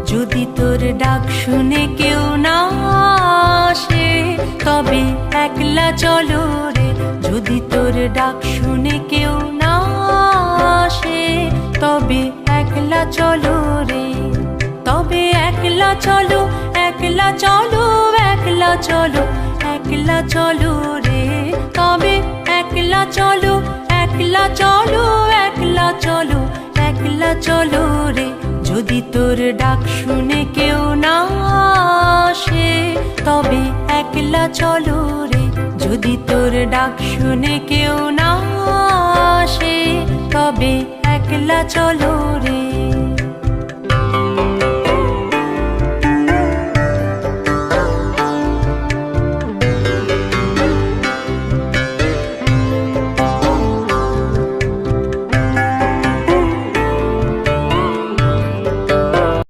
যদি তোর ডাক শুনে কেউ না আসে তবে একলা চলো রে। যদি তোর ডাক শুনে কেউ না আসে তবে একলা চলো রে। তবে একলা চলো, একলা চলো, একলা চলো, একলা চলো রে। তবে একলা চলো, একলা চলো, একলা চলো, একলা চলো রে। যদি তোর ডাক শুনে কেউ না আসে তবে একলা চলো রে। যদি তোর ডাক শুনে কেউ না আসে তবে একলা চলো রে।